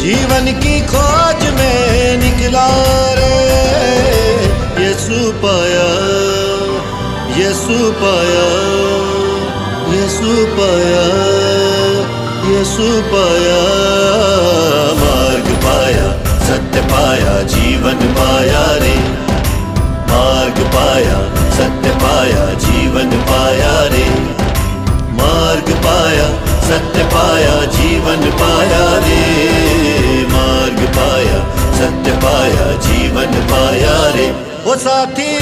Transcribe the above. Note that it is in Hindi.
जीवन की खोज में निकला रे। यीशु पाया, यीशु पाया, यीशु पाया, यीशु पाया। मार्ग पाया, सत्य पाया, जीवन पाया रे। मार्ग पाया, सत्य पाया, जीवन पाया रे। मार्ग पाया, सत्य पाया, जीवन पाया रे। मार्ग पाया, सत्य पाया, जीवन पाया रे। वो साथी